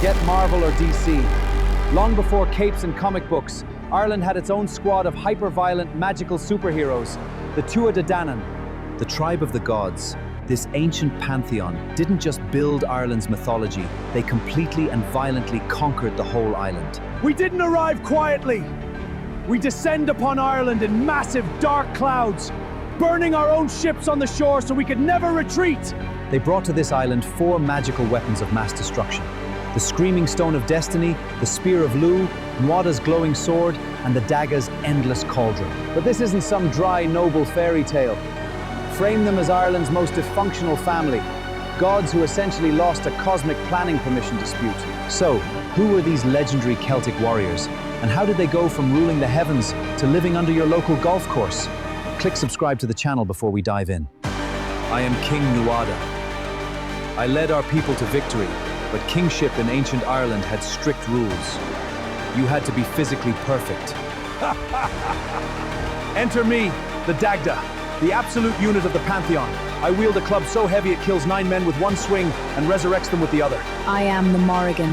Forget Marvel or DC. Long before capes and comic books, Ireland had its own squad of hyper-violent magical superheroes, the Tuatha Dé Danann. The tribe of the gods, this ancient pantheon, didn't just build Ireland's mythology, they completely and violently conquered the whole island. We didn't arrive quietly. We descend upon Ireland in massive dark clouds, burning our own ships on the shore so we could never retreat. They brought to this island 4 magical weapons of mass destruction. The Screaming Stone of Destiny, the Spear of Lugh, Nuada's glowing sword, and the Dagda's endless cauldron. But this isn't some dry, noble fairy tale. Frame them as Ireland's most dysfunctional family, gods who essentially lost a cosmic planning permission dispute. So, who were these legendary Celtic warriors, and how did they go from ruling the heavens to living under your local golf course? Click subscribe to the channel before we dive in. I am King Nuada. I led our people to victory, but kingship in ancient Ireland had strict rules. You had to be physically perfect. Enter me, the Dagda, the absolute unit of the Pantheon. I wield a club so heavy it kills 9 men with one swing and resurrects them with the other. I am the Morrigan,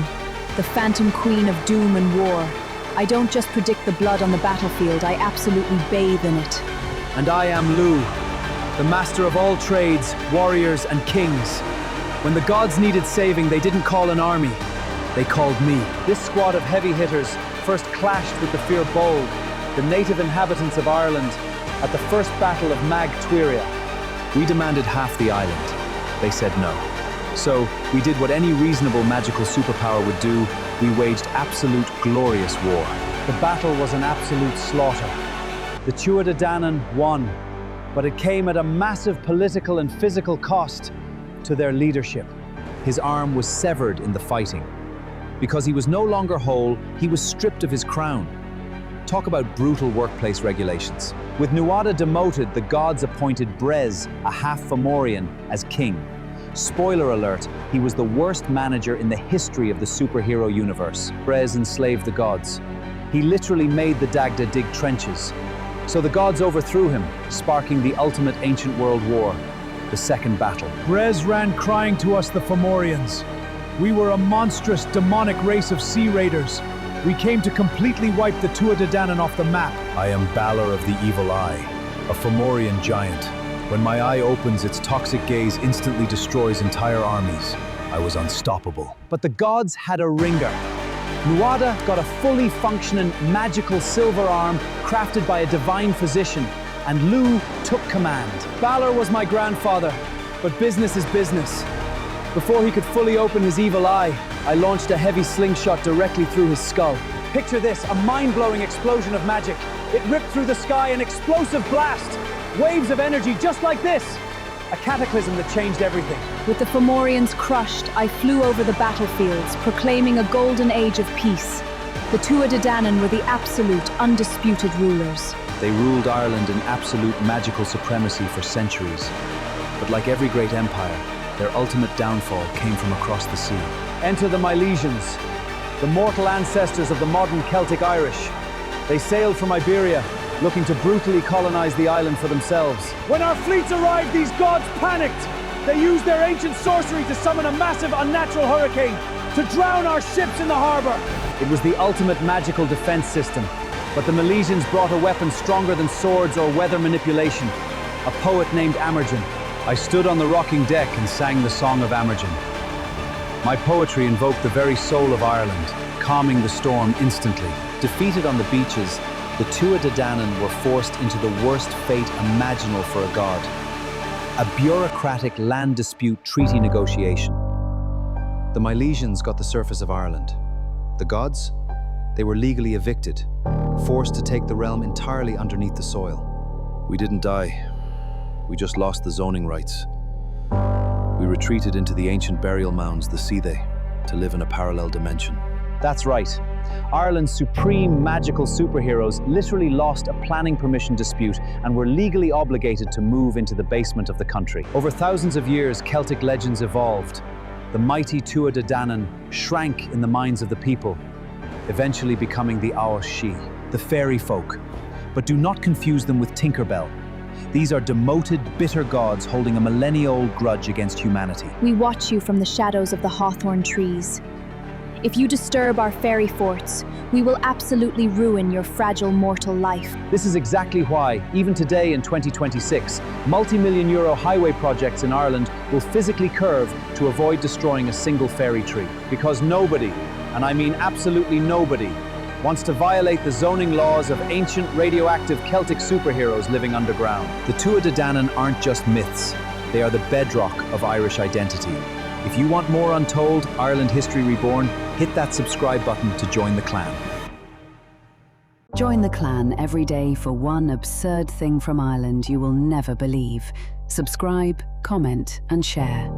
the phantom queen of doom and war. I don't just predict the blood on the battlefield, I absolutely bathe in it. And I am Lugh, the master of all trades, warriors, and kings. When the gods needed saving, they didn't call an army, they called me. This squad of heavy hitters first clashed with the Fir Bolg, the native inhabitants of Ireland, at the first battle of Mag Tuiria. We demanded half the island. They said no. So, we did what any reasonable magical superpower would do. We waged absolute glorious war. The battle was an absolute slaughter. The Tuatha Dé Danann won, but it came at a massive political and physical cost to their leadership. His arm was severed in the fighting. Because he was no longer whole, he was stripped of his crown. Talk about brutal workplace regulations. With Nuada demoted, the gods appointed Brez, a half-Fomorian, as king. Spoiler alert, he was the worst manager in the history of the superhero universe. Brez enslaved the gods. He literally made the Dagda dig trenches. So the gods overthrew him, sparking the ultimate ancient world war, the Second Battle. Brez ran crying to us, the Fomorians. We were a monstrous, demonic race of sea raiders. We came to completely wipe the Tuatha Dé Danann off the map. I am Balor of the Evil Eye, a Fomorian giant. When my eye opens, its toxic gaze instantly destroys entire armies. I was unstoppable. But the gods had a ringer. Nuada got a fully functioning magical silver arm crafted by a divine physician, and Lugh took command. Balor was my grandfather, but business is business. Before he could fully open his evil eye, I launched a heavy slingshot directly through his skull. Picture this, a mind-blowing explosion of magic. It ripped through the sky, an explosive blast. Waves of energy just like this. A cataclysm that changed everything. With the Fomorians crushed, I flew over the battlefields, proclaiming a golden age of peace. The Tuatha Dé Danann were the absolute, undisputed rulers. They ruled Ireland in absolute magical supremacy for centuries. But like every great empire, their ultimate downfall came from across the sea. Enter the Milesians, the mortal ancestors of the modern Celtic Irish. They sailed from Iberia, looking to brutally colonize the island for themselves. When our fleets arrived, these gods panicked. They used their ancient sorcery to summon a massive, unnatural hurricane to drown our ships in the harbor. It was the ultimate magical defense system, but the Milesians brought a weapon stronger than swords or weather manipulation, a poet named Amergin. I stood on the rocking deck and sang the Song of Amergin. My poetry invoked the very soul of Ireland, calming the storm instantly. Defeated on the beaches, the Tuatha Dé Danann were forced into the worst fate imaginable for a god. A bureaucratic land dispute treaty negotiation. The Milesians got the surface of Ireland. The gods? They were legally evicted, forced to take the realm entirely underneath the soil. We didn't die. We just lost the zoning rights. We retreated into the ancient burial mounds, the Seethe, to live in a parallel dimension. That's right. Ireland's supreme magical superheroes literally lost a planning permission dispute and were legally obligated to move into the basement of the country. Over thousands of years, Celtic legends evolved. The mighty Tuatha Dé Danann shrank in the minds of the people, eventually becoming the Aos Sí, the fairy folk. But do not confuse them with Tinkerbell. These are demoted, bitter gods holding a millennia-old grudge against humanity. We watch you from the shadows of the hawthorn trees. If you disturb our fairy forts, we will absolutely ruin your fragile mortal life. This is exactly why, even today in 2026, multi-million euro highway projects in Ireland will physically curve to avoid destroying a single fairy tree. Because nobody, and I mean absolutely nobody, wants to violate the zoning laws of ancient radioactive Celtic superheroes living underground. The Tuatha Dé Danann aren't just myths, they are the bedrock of Irish identity. If you want more Untold, Ireland History Reborn, hit that subscribe button to join the clan. Join the clan every day for one absurd thing from Ireland you will never believe. Subscribe, comment, and share.